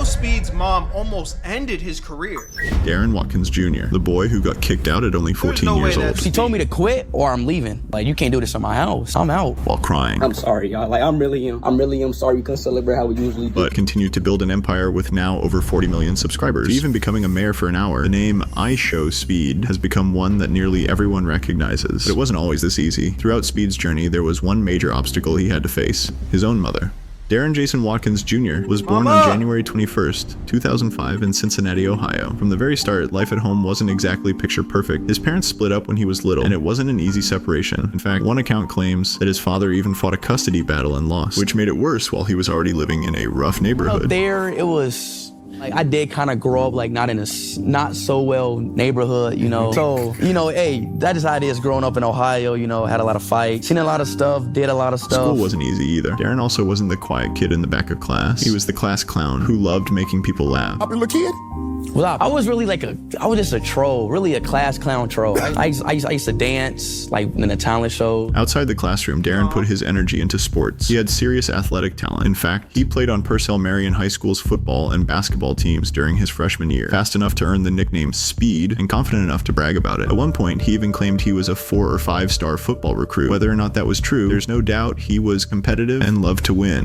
IShowSpeed's mom almost ended his career. Darren Watkins Jr., the boy who got kicked out at only 14 years old. She told me to quit or I'm leaving. Like, you can't do this in my house. I'm out. While crying. I'm sorry, y'all. Like, I'm really sorry we couldn't celebrate how we usually do. But continued to build an empire with now over 40 million subscribers. Even becoming a mayor for an hour, the name IShowSpeed has become one that nearly everyone recognizes. But it wasn't always this easy. Throughout Speed's journey, there was one major obstacle he had to face: his own mother. Darren Jason Watkins Jr. was born on January 21st, 2005 in Cincinnati, Ohio. From the very start, life at home wasn't exactly picture perfect. His parents split up when he was little, and it wasn't an easy separation. In fact, one account claims that his father even fought a custody battle and lost, which made it worse while he was already living in a rough neighborhood. Up there, it was... like, I did kind of grow up like not in a not so well neighborhood, you know. So, you know, hey, that is how it is growing up in Ohio, you know, had a lot of fights, seen a lot of stuff, did a lot of stuff. School wasn't easy either. Darren also wasn't the quiet kid in the back of class. He was the class clown who loved making people laugh. Popular kid? Well, I was really like I was just a troll, really a class clown troll. I used to dance, like in a talent show. Outside the classroom, Darren put his energy into sports. He had serious athletic talent. In fact, he played on Purcell Marion High School's football and basketball teams during his freshman year, fast enough to earn the nickname Speed and confident enough to brag about it. At one point, he even claimed he was a 4- or 5-star football recruit. Whether or not that was true, there's no doubt he was competitive and loved to win.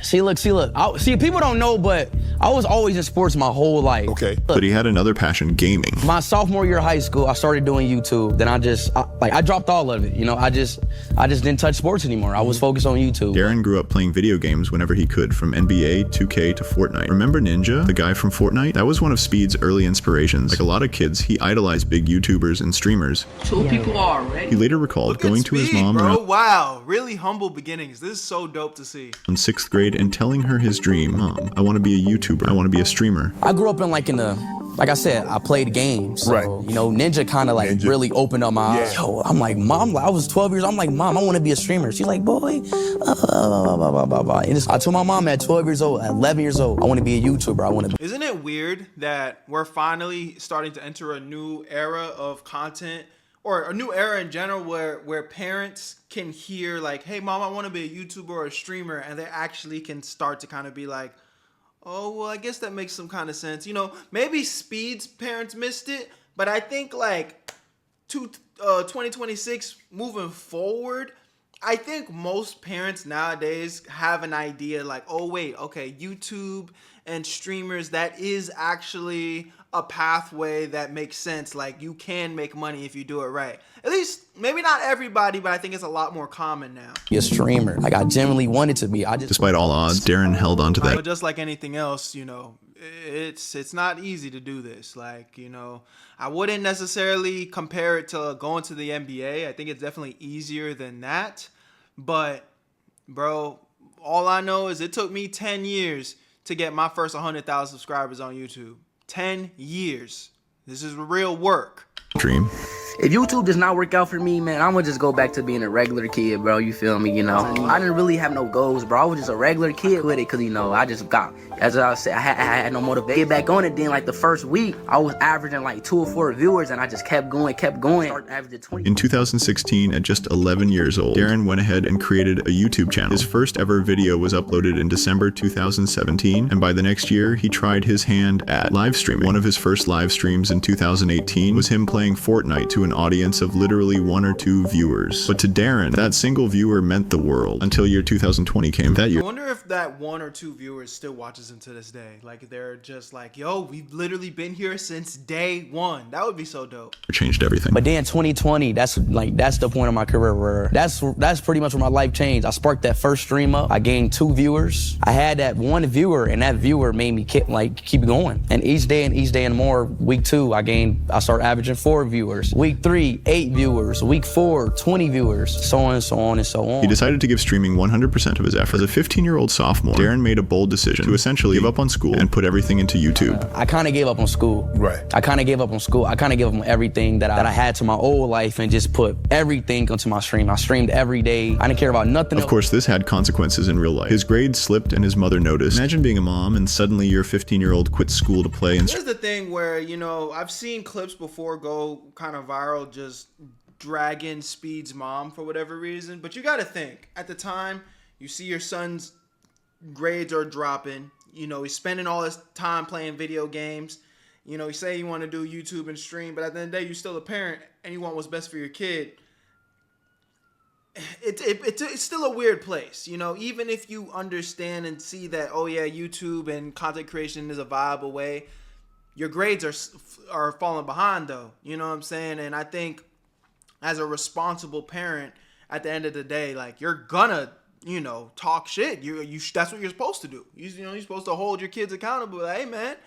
See, look. See, people don't know, but I was always in sports my whole life. Okay. But he had another passion: gaming. My sophomore year of high school, I started doing YouTube. Then I dropped all of it. You know, I just didn't touch sports anymore. I was focused on YouTube. Darren grew up playing video games whenever he could, from NBA, 2K to Fortnite. Remember Ninja, the guy from Fortnite? That was one of Speed's early inspirations. Like a lot of kids, he idolized big YouTubers and streamers. Two people already. He later recalled going to his mom bro. Wow, really humble beginnings. This is so dope to see. in 6th grade and telling her his dream: "Mom, I want to be a YouTuber. I want to be a streamer." I grew up in like I said, I played games. So, Right. you know, Ninja kind of like really opened up my eyes. Yeah. Yo, I'm like, Mom, I was 12 years old. I'm like, Mom, I want to be a streamer. She's like, boy, And I told my mom at 12 years old, at 11 years old, I want to be a YouTuber. I want to be. Isn't it weird that we're finally starting to enter a new era of content, or a new era in general, where parents can hear like, hey, Mom, I want to be a YouTuber or a streamer, and they actually can start to kind of be like, oh, well, I guess that makes some kind of sense. You know, maybe Speed's parents missed it, but I think like 2026 moving forward, I think most parents nowadays have an idea like, oh, wait, okay, YouTube and streamers, that is actually a pathway that makes sense. Like, you can make money if you do it right. At least, maybe not everybody, but I think it's a lot more common now. Be a streamer. Like, I genuinely wanted to be. Despite all odds, Darren held on to that. But just like anything else, you know, it's not easy to do this. Like, you know, I wouldn't necessarily compare it to going to the NBA. I think it's definitely easier than that. But, bro, all I know is it took me 10 years to get my first 100,000 subscribers on YouTube. 10 years. This is real work. Dream. If YouTube does not work out for me, man, I'm gonna just go back to being a regular kid, bro. You feel me? You know, I didn't really have no goals, bro. I was just a regular kid with it, cause you know, I just got, as I said, I had no motivation. Get back on it. Then like the first week, I was averaging like 2 or 4 viewers, and I just kept going. Averaging 20. In 2016, at just 11 years old, Darren went ahead and created a YouTube channel. His first ever video was uploaded in December 2017, and by the next year, he tried his hand at live streaming. One of his first live streams in 2018 was him playing Fortnite to an audience of literally 1 or 2 viewers. But to Darren, that single viewer meant the world until year 2020 came. That year, I wonder if that 1 or 2 viewers still watches him to this day. Like, they're just like, yo, we've literally been here since day one. That would be so dope. changed everything. But then 2020, that's the point of my career where that's pretty much where my life changed. I sparked that first stream up. I gained 2 viewers. I had that 1 viewer, and that viewer made me keep going. And each day and more. Week 2, I started averaging 4 viewers. Week 3, 8 viewers. Week 4, 20 viewers. So on and so on and so on. He decided to give streaming 100% of his effort. As a 15-year-old sophomore, Darren made a bold decision to essentially give up on school and put everything into YouTube. I kind of gave up on school. Right. I kind of gave up on school. I kind of gave up on everything that I had to my old life and just put everything onto my stream. I streamed every day. I didn't care about nothing else. Of course, this had consequences in real life. His grades slipped and his mother noticed. Imagine being a mom and suddenly your 15-year-old quits school to play and Here's the thing where, you know, I've seen clips before go kind of viral just dragging Speed's mom for whatever reason. But you got to think, at the time, you see your son's grades are dropping. he's spending all his time playing video games. You say you want to do YouTube and stream, but at the end of the day, you're still a parent and you want what's best for your kid. It's still a weird place, even if you understand and see that, oh yeah, YouTube and content creation is a viable way, your grades are falling behind though. You know what I'm saying? And I think as a responsible parent, at the end of the day, like, you're gonna, talk shit. That's what you're supposed to do. You're supposed to hold your kids accountable. Like, hey man,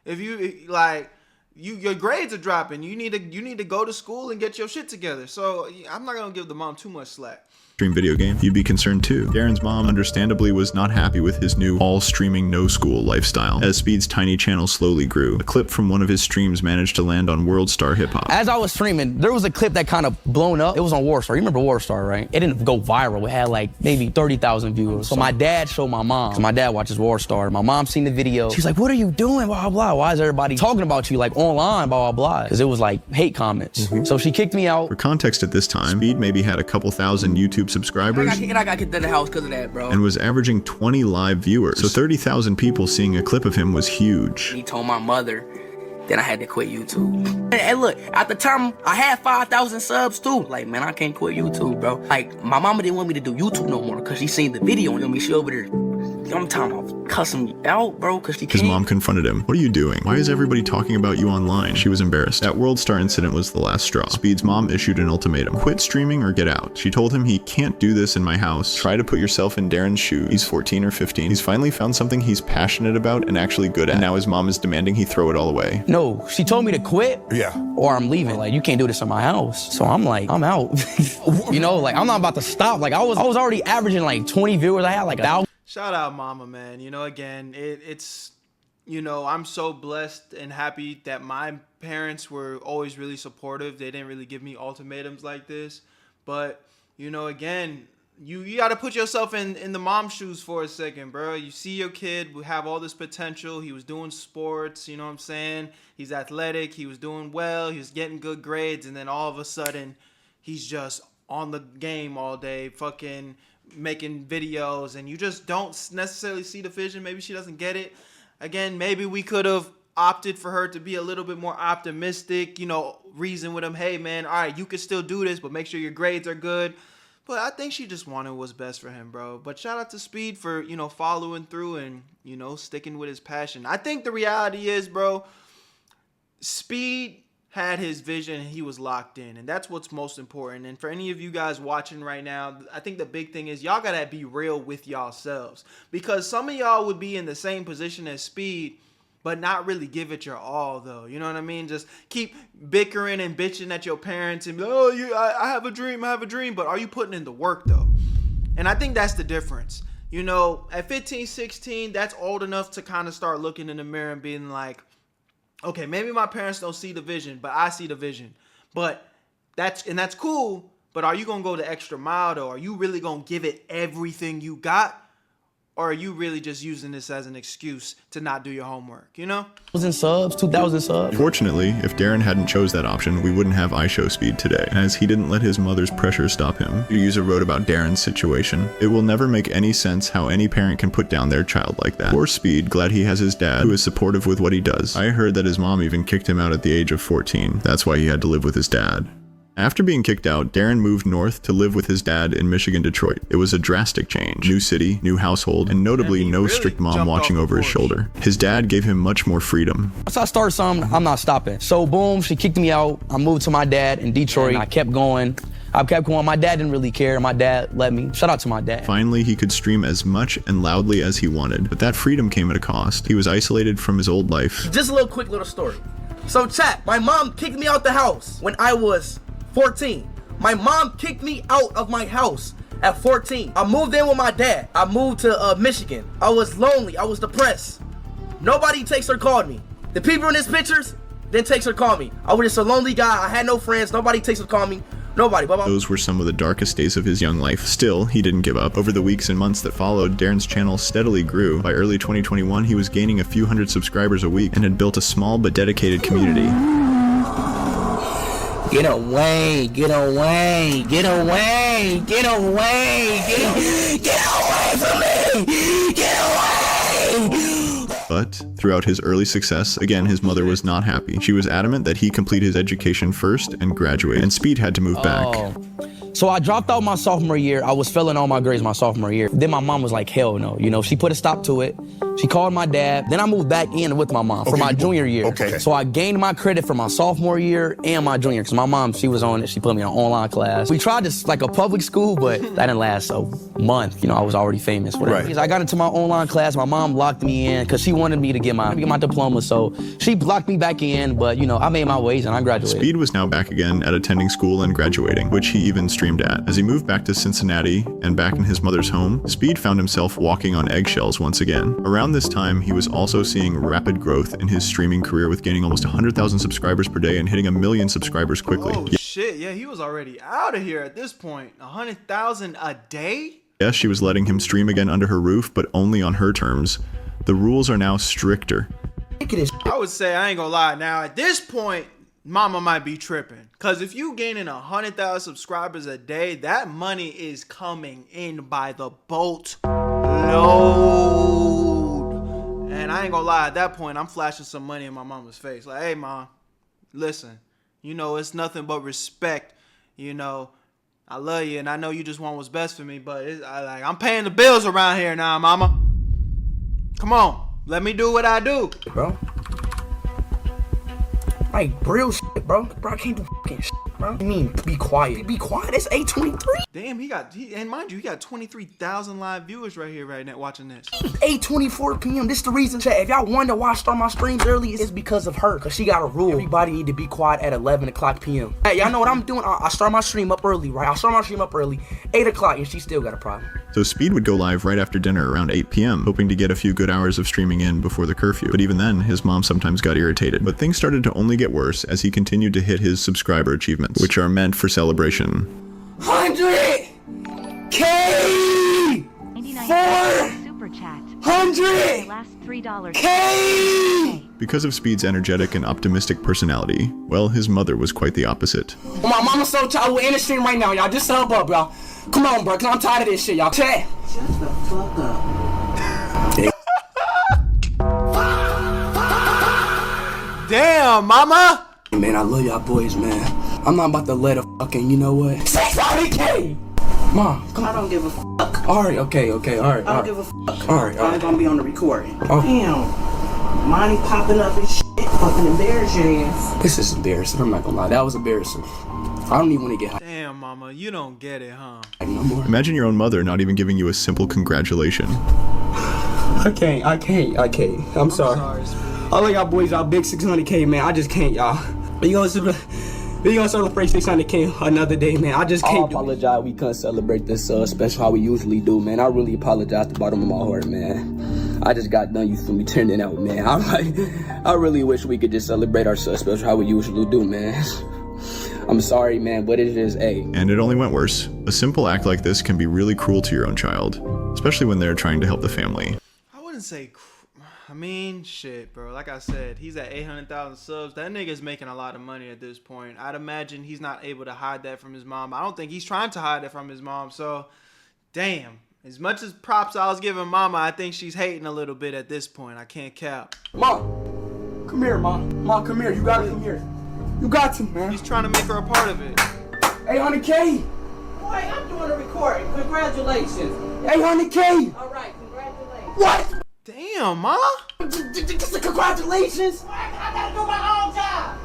if you like, your grades are dropping. You need to go to school and get your shit together. So I'm not gonna give the mom too much slack. Stream video game, you'd be concerned too. Darren's mom understandably was not happy with his new all-streaming no-school lifestyle. As Speed's tiny channel slowly grew, a clip from one of his streams managed to land on World Star Hip Hop. As I was streaming, there was a clip that kind of blown up. It was on Warstar. You remember Warstar, right? It didn't go viral. It had like maybe 30,000 viewers. So my dad showed my mom, because my dad watches Warstar. My mom seen the video. She's like, what are you doing, blah, blah, blah. Why is everybody talking about you like online, blah, blah, blah? Because it was like hate comments. So she kicked me out. For context at this time, Speed maybe had a couple thousand YouTube subscribers. I got kicked out of the house because of that, bro. And was averaging 20 live viewers. So 30,000 people seeing a clip of him was huge. He told my mother, then I had to quit YouTube. And look, at the time, I had 5,000 subs too. Like, man, I can't quit YouTube, bro. Like, my mama didn't want me to do YouTube no more because she seen the video and me. She over there, I'm talking about cussing me out, bro, because she can't. His mom confronted him. What are you doing? Why is everybody talking about you online? She was embarrassed. That World Star incident was the last straw. Speed's mom issued an ultimatum. Quit streaming or get out. She told him he can't do this in my house. Try to put yourself in Darren's shoes. He's 14 or 15. He's finally found something he's passionate about and actually good at. And now his mom is demanding he throw it all away. No, she told me to quit. Yeah. Or I'm leaving. Like, you can't do this in my house. So I'm like, I'm out. Like, I'm not about to stop. Like, I was already averaging like 20 viewers. I had like 1,000. Shout out mama, man. Again, it's I'm so blessed and happy that my parents were always really supportive. They didn't really give me ultimatums like this. But, again, you got to put yourself in the mom's shoes for a second, bro. You see your kid have all this potential. He was doing sports, you know what I'm saying? He's athletic. He was doing well. He was getting good grades. And then all of a sudden, he's just on the game all day, fucking making videos, and you just don't necessarily see the vision. Maybe she doesn't get it. Again, maybe we could have opted for her to be a little bit more optimistic, reason with him, hey man, all right, you can still do this, but make sure your grades are good. But I think she just wanted what's best for him, bro. But shout out to Speed for, following through and, sticking with his passion. I think the reality is, bro, Speed had his vision and he was locked in, and that's what's most important. And for any of you guys watching right now, I think the big thing is y'all gotta be real with yourselves, because some of y'all would be in the same position as Speed but not really give it your all, though. You know what I mean? Just keep bickering and bitching at your parents and be like, oh, I have a dream, but are you putting in the work, though? And I think that's the difference. At 15, 16, that's old enough to kind of start looking in the mirror and being like, okay, maybe my parents don't see the vision, but I see the vision. But that's cool, but are you going to go the extra mile, though? Are you really going to give it everything you got? Or are you really just using this as an excuse to not do your homework, 1,000 subs, 2,000 subs. Fortunately, if Darren hadn't chose that option, we wouldn't have IShowSpeed today, as he didn't let his mother's pressure stop him. A user wrote about Darren's situation. It will never make any sense how any parent can put down their child like that. Poor Speed, glad he has his dad, who is supportive with what he does. I heard that his mom even kicked him out at the age of 14. That's why he had to live with his dad. After being kicked out, Darren moved north to live with his dad in Michigan, Detroit. It was a drastic change. New city, new household, and notably no strict mom watching over his shoulder. His dad gave him much more freedom. Once I start something, I'm not stopping. So boom, she kicked me out. I moved to my dad in Detroit. I kept going. My dad didn't really care. My dad let me. Shout out to my dad. Finally, he could stream as much and loudly as he wanted, but that freedom came at a cost. He was isolated from his old life. Just a quick little story. So chat, my mom kicked me out the house when I was 14. My mom kicked me out of my house at 14. I moved in with my dad. I moved to Michigan. I was lonely. I was depressed. Nobody takes or called me. The people in these pictures didn't text or call me. I was just a lonely guy. I had no friends. Nobody takes or call me. Nobody. Those were some of the darkest days of his young life. Still, he didn't give up. Over the weeks and months that followed, Darren's channel steadily grew. By early 2021, he was gaining a few hundred subscribers a week and had built a small but dedicated community. Get away, get away, get away, get away, get away from me! Get away! But throughout his early success, again, his mother was not happy. She was adamant that he complete his education first and graduate, and Speed had to move back. So I dropped out my sophomore year. I was failing all my grades my sophomore year. Then my mom was like, hell no. You know, she put a stop to it. She called my dad. Then I moved back in with my mom for my junior year. Okay. So I gained my credit for my sophomore year and my junior, because my mom, she was on it. She put me on online class. We tried this like a public school, but that didn't last a month. You know, I was already famous. Whatever. Right. I got into my online class. My mom locked me in because she wanted me to get my diploma. So she locked me back in, but you know, I made my ways and I graduated. Speed was now back again at attending school and graduating, which he even streamed at. As he moved back to Cincinnati and back in his mother's home, Speed found himself walking on eggshells once again. Around this time, he was also seeing rapid growth in his streaming career, with gaining almost 100,000 subscribers per day and hitting 1 million subscribers quickly. Oh shit, yeah, he was already out of here at this point. 100,000 a day? Yes, she was letting him stream again under her roof, but only on her terms. The rules are now stricter. I would say, I ain't gonna lie, now at this point, mama might be tripping. Cause if you gaining 100,000 subscribers a day, that money is coming in by the boat load. And I ain't gonna lie, at that point, I'm flashing some money in my mama's face. Like, hey mom, listen, you know, it's nothing but respect. You know, I love you and I know you just want what's best for me, but I'm paying the bills around here now, mama. Come on, let me do what I do. Bro. Like, real shit, bro. Bro, I can't do fucking shit, bro. What do you mean, be quiet? Be quiet? It's 8:23. Damn, and mind you, he got 23,000 live viewers right now watching this. 8:24 p.m. This the reason, chat. If y'all wanted to start my streams early, it's because of her. Because she got a rule. Everybody need to be quiet at 11 o'clock p.m. Hey, y'all know what I'm doing? I start my stream up early, right? I start my stream up early, 8 o'clock, and she still got a problem. So Speed would go live right after dinner around 8 p.m., hoping to get a few good hours of streaming in before the curfew. But even then, his mom sometimes got irritated. But things started to only get worse as he continued to hit his subscriber achievements, which are meant for celebration. 100K! 400K! Because of Speed's energetic and optimistic personality, well, his mother was quite the opposite. My mama's so tired. We're in the stream right now, y'all. Just sub up, y'all. Come on, bro, because I'm tired of this shit, y'all. Chat. Shut the fuck up. Damn, mama! Man, I love y'all boys, man. I'm not about to let a fucking, you know what? 600K! Mom, come on. I don't give a fuck. Alright, okay, all right. I don't give a fuck. Alright. I ain't gonna be on the recording. Oh. Damn. Money popping up and shit. Fucking embarrass your ass. This is embarrassing. I'm not gonna lie. That was embarrassing. I don't even want to get high. Damn, mama, you don't get it, huh? No more. Imagine your own mother not even giving you a simple congratulation. I can't. I'm sorry. All of y'all boys, y'all big 600K, man. I just can't, y'all. We gonna celebrate 600K another day, man. I just can't. I apologize. We couldn't celebrate this special how we usually do, man. I really apologize at the bottom of my heart, man. I just got done. You feel me turning out, man. I really wish we could just celebrate our special how we usually do, man. I'm sorry, man, but it is And it only went worse. A simple act like this can be really cruel to your own child, especially when they're trying to help the family. I wouldn't say, I mean, shit, bro. Like I said, he's at 800,000 subs. That nigga's making a lot of money at this point. I'd imagine he's not able to hide that from his mom. I don't think he's trying to hide it from his mom. So, damn. As much as props I was giving mama, I think she's hating a little bit at this point. I can't cap. Mom, come here, Mom. Mom, come here. You gotta come here. You got to, man. He's trying to make her a part of it. 800K. Boy, I'm doing a recording. Congratulations. 800K. All right, congratulations. What? Damn, ma. Just a congratulations. I gotta do my own job.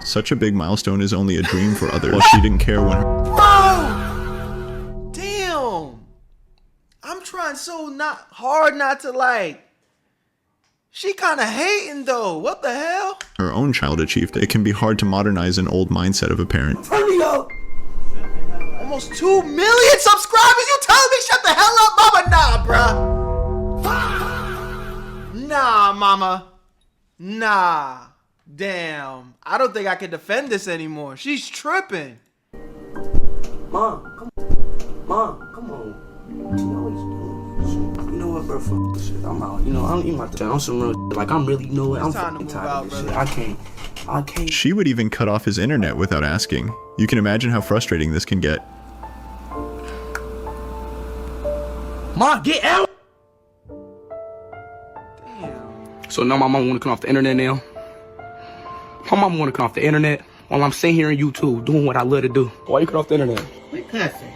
Such a big milestone is only a dream for others. Well, she didn't care when her... Bro! Damn! I'm trying so hard not to like... She kind of hating though. What the hell? Her own child achieved it. It can be hard to modernize an old mindset of a parent. Turn me up. Almost 2 million subscribers? You telling me shut the hell up, mama? Nah, bruh. Nah, mama. Nah. Damn. I don't think I can defend this anymore. She's tripping. Mom, come on. You know what he's doing. You know what, bro? Fuck this shit. I'm out. You know, I don't even have to. I'm some real shit. Like, I'm really, you know what? I'm fucking tired of this shit. I can't. She would even cut off his internet without asking. You can imagine how frustrating this can get. Mom, get out! Damn. So now my mom wanna come off the internet now. My mom wanna come off the internet while I'm sitting here on YouTube doing what I love to do. Why you cut off the internet? Quit cussing.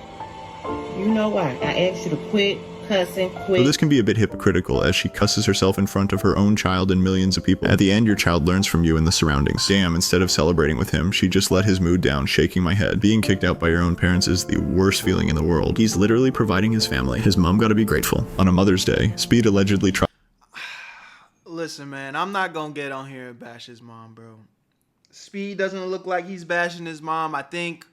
You know why? I asked you to quit cussing, quit. So this can be a bit hypocritical as she cusses herself in front of her own child and millions of people. At the end, your child learns from you and the surroundings. Damn, instead of celebrating with him, she just let his mood down, shaking my head. Being kicked out by your own parents is the worst feeling in the world. He's literally providing his family. His mom gotta be grateful. On a Mother's Day, Speed allegedly tried. Listen, man, I'm not gonna get on here and bash his mom, bro. Speed doesn't look like he's bashing his mom. I think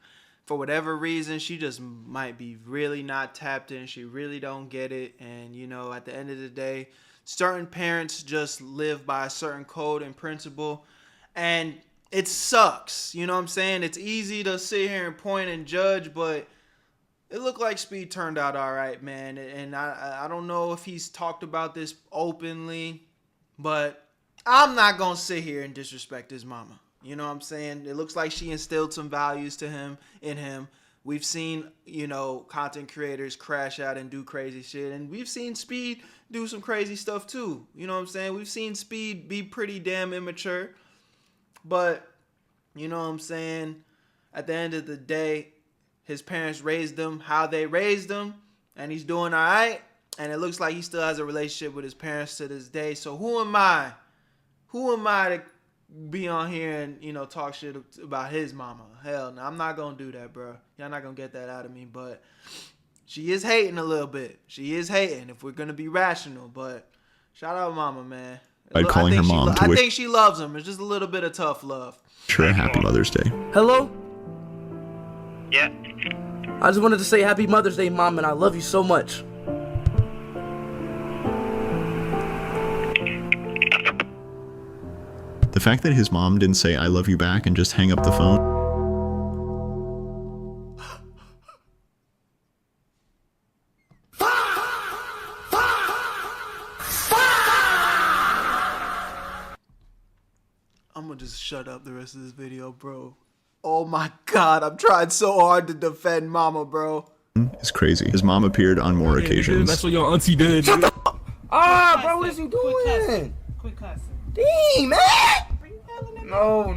for whatever reason, she just might be really not tapped in. She really don't get it. And, you know, at the end of the day, certain parents just live by a certain code and principle. And it sucks. You know what I'm saying? It's easy to sit here and point and judge, but it looked like Speed turned out all right, man. And I don't know if he's talked about this openly, but I'm not going to sit here and disrespect his mama. You know what I'm saying? It looks like she instilled some values in him. We've seen, you know, content creators crash out and do crazy shit. And we've seen Speed do some crazy stuff too. You know what I'm saying? We've seen Speed be pretty damn immature. But, you know what I'm saying? At the end of the day, his parents raised him how they raised him. And he's doing all right. And it looks like he still has a relationship with his parents to this day. So who am I? Who am I to be on here and, you know, talk shit about his mama? Hell no, I'm not gonna do that, bro. Y'all not gonna get that out of me. But she is hating a little bit. She is hating if we're gonna be rational. But shout out mama, man. Calling her mom to I wish think she loves him. It's just a little bit of tough love. her a happy Mother's Day. Hello? Yeah. I just wanted to say happy Mother's Day, Mom, and I love you so much. The fact that his mom didn't say I love you back and just hang up the phone. I'm gonna just shut up the rest of this video, bro. Oh my God, I'm trying so hard to defend mama, bro. Is crazy. His mom appeared on more occasions. That's what your auntie did. Shut the f. Ah, bro, what is you doing? Quit cussing. Dang, man. No, I'm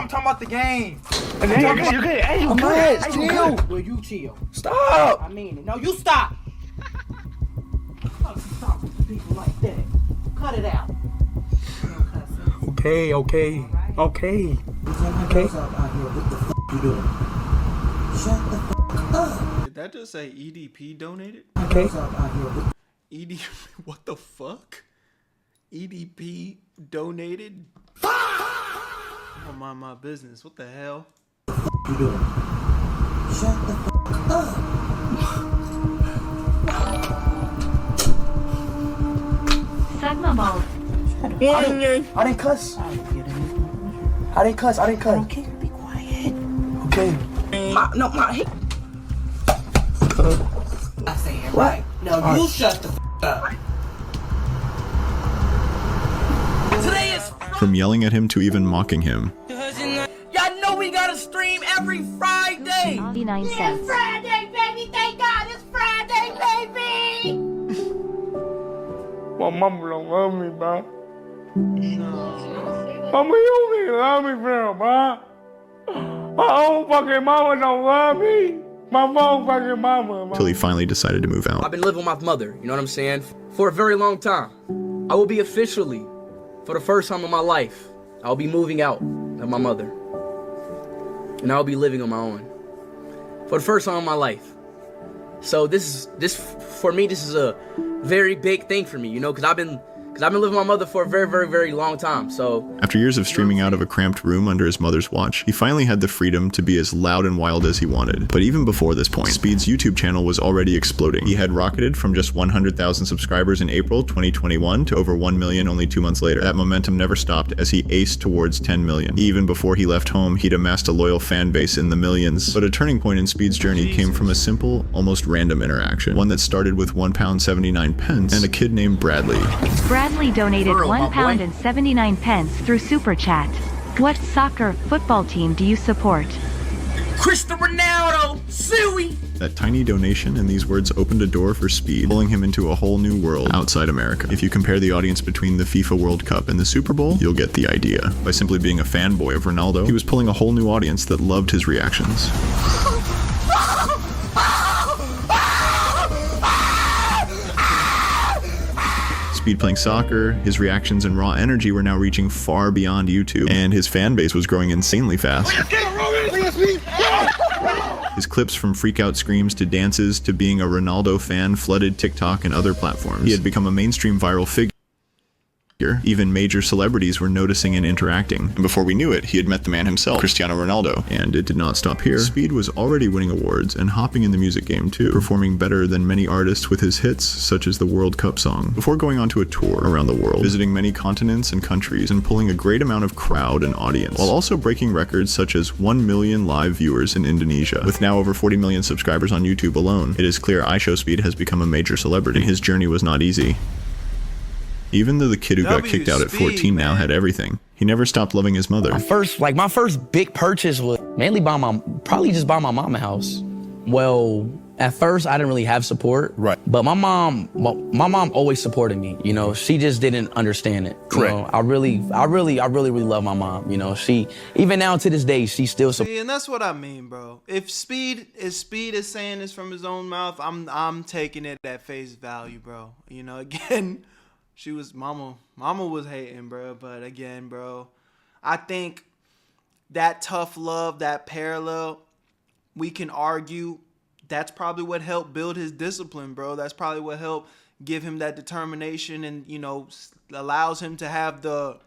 talking about the game. You're good. Hey, you good. Chill. Will you chill? Stop. I mean it. No, you stop. Stop with people like that. Cut it out. No cussing. Okay. Okay. What the f you doing? Shut the f up. Did that just say EDP donated? Okay. EDP, what the fuck? EDP donated? I don't mind my business. What the hell? You doing? Shut the f up. Sigma balls. I didn't cuss. I didn't cuss. I don't care. Be quiet. Okay. I'm saying right. No, you shut the f up. Today is From yelling at him to even mocking him. y'all know we gotta stream every Friday. 99 cents. Friday, baby. Thank God it's Friday, baby. My mama don't love me, bro. Mama, you don't love me, bro. My own fucking mama don't love me. My own fucking mama. Till he finally decided to move I've out. been living with my mother, you know what I'm saying, for a very long time. I will be officially, for the first time in my life, I'll be moving out of my mother. And I'll be living on my own. For the first time in my life. So this for me, this is a very big thing for me, you know, because I've been living with my mother for a very, very, very long time. So After years of streaming out of a cramped room under his mother's watch, he finally had the freedom to be as loud and wild as he wanted. But even before this point, Speed's YouTube channel was already exploding. He had rocketed from just 100,000 subscribers in April 2021 to over 1 million only 2 months later. That momentum never stopped as he aced towards 10 million. Even before he left home, he'd amassed a loyal fan base in the millions. But a turning point in Speed's journey came from a simple, almost random interaction. One that started with £1.79 and a kid named Bradley. Bradley donated Girl, my boy. £1.79 through Super Chat. What soccer football team do you support? Cristiano Ronaldo, Suey. That tiny donation and these words opened a door for Speed, pulling him into a whole new world outside America. If you compare the audience between the FIFA World Cup and the Super Bowl, you'll get the idea. By simply being a fanboy of Ronaldo, he was pulling a whole new audience that loved his reactions. Speed playing soccer, his reactions and raw energy were now reaching far beyond YouTube, and his fan base was growing insanely fast. His clips from freak-out screams to dances to being a Ronaldo fan flooded TikTok and other platforms. He had become a mainstream viral figure. Even major celebrities were noticing and interacting. And before we knew it, he had met the man himself, Cristiano Ronaldo. And it did not stop here. Speed was already winning awards and hopping in the music game too, performing better than many artists with his hits, such as the World Cup song, before going on to a tour around the world, visiting many continents and countries and pulling a great amount of crowd and audience, while also breaking records such as 1 million live viewers in Indonesia. With now over 40 million subscribers on YouTube alone, it is clear IShowSpeed has become a major celebrity. His journey was not easy. Even though the kid who got kicked out at 14 now had everything, he never stopped loving his mother. My first big purchase was mainly probably just by my mama house. Well, at first I didn't really have support. Right. But my mom always supported me. You know, she just didn't understand it. Correct. You know, I really love my mom. You know, she, even now to this day, she still supports. See, and that's what I mean, bro. If Speed is saying this from his own mouth, I'm taking it at face value, bro. You know, again, she was mama was hating, bro. But again, bro, I think that tough love, that parallel, we can argue that's probably what helped build his discipline, bro. That's probably what helped give him that determination and, you know, allows him to have the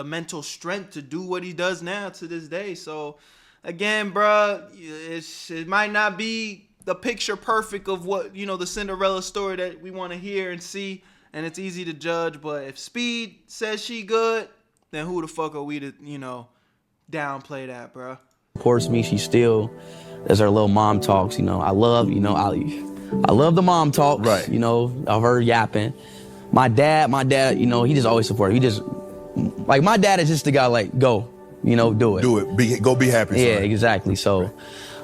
mental strength to do what he does now to this day. So again, bro, it might not be the picture perfect of what, you know, the Cinderella story that we want to hear and see. And it's easy to judge, but if Speed says she good, then who the fuck are we to, you know, downplay that, bro? Supports me. She still does her little mom talks. You know, I love the mom talks. Right. You know, of her yapping. My dad, you know, he just always supported. He just, like, my dad is just the guy, like, go, you know, do it. Do it. Go be happy. Yeah, son. exactly. So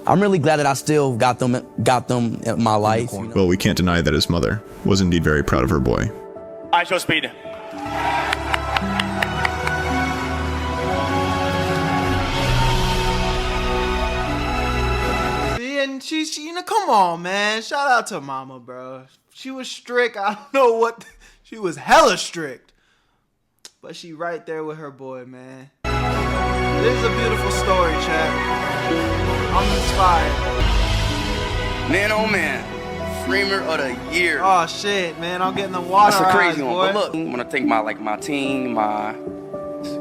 I'm really glad that I still got them in my life. You know? Well, we can't deny that his mother was indeed very proud of her boy. IShowSpeed. See, and she, you know, come on, man. Shout out to mama, bro. She was strict. I don't know what, she was hella strict. But she right there with her boy, man. This is a beautiful story, chat. I'm inspired. Man, oh man. Streamer of the year. Oh shit, man, I'm getting the water. That's a crazy eyes, one. boy. But look, I want to thank my team, my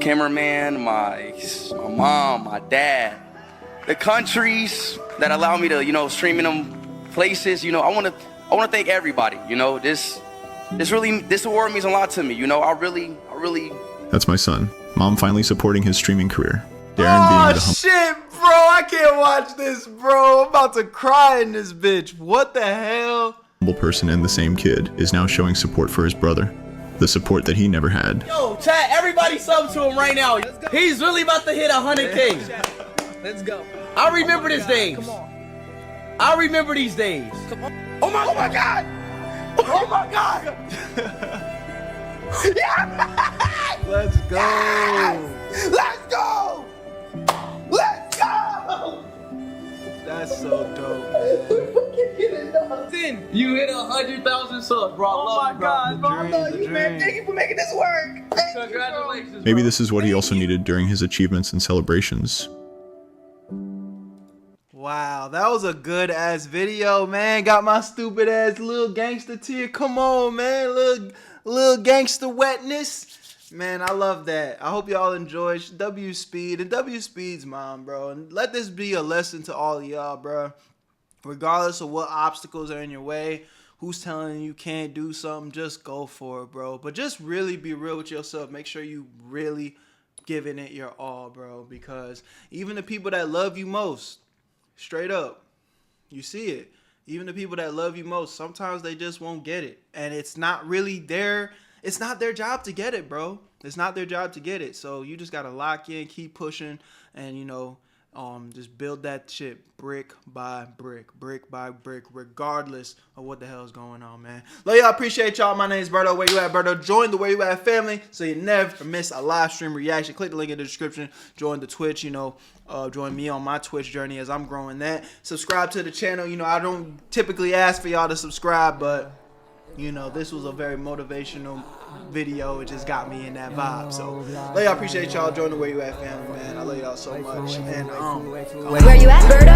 cameraman, my mom, my dad, the countries that allow me to, you know, stream in them places. You know, I want to thank everybody. You know, this award means a lot to me. You know, I really. That's my son. Mom finally supporting his streaming career. Darren being the shit, bro, I can't watch this, bro. I'm about to cry in this bitch. What the hell? humble person and the same kid is now showing support for his brother. The support that he never had. Yo, chat, everybody sub to him right now. He's really about to hit 100K. Let's go. I remember these days. I remember these days. Oh my God. Oh my God. Let's go. Let's go. Let's go. That's so dope, man. You hit 100,000 subs, bro. Oh my God, bro. I love you, man. dream. Thank you for making this work. Thank Congratulations. Maybe this is what he also needed during his achievements and celebrations. Wow, that was a good ass video, man. Got my stupid ass little gangster tear. Come on, man. Little gangster wetness. Man, I love that. I hope y'all enjoyed WSpeed and WSpeed's mom, bro. And let this be a lesson to all of y'all, bro. Regardless of what obstacles are in your way, who's telling you can't do something, just go for it, bro. But just really be real with yourself. Make sure you really giving it your all, bro. Because even the people that love you most, straight up, you see it. Even the people that love you most, sometimes they just won't get it. And it's not really it's not their job to get it, bro. It's not their job to get it. So you just got to lock in, keep pushing, and, you know, Just build that shit brick by brick, regardless of what the hell is going on, man. Love y'all, appreciate y'all. My name is Berto, Where You At Berto. Join the Where You At family so you never miss a live stream reaction. Click the link in the description. Join the Twitch, join me on my Twitch journey as I'm growing that. Subscribe to the channel. I don't typically ask for y'all to subscribe, but this was a very motivational video. It just got me in that vibe. So, love y'all, appreciate y'all. Join the Where You At family, man. I love y'all so much. And Where you at, Berto?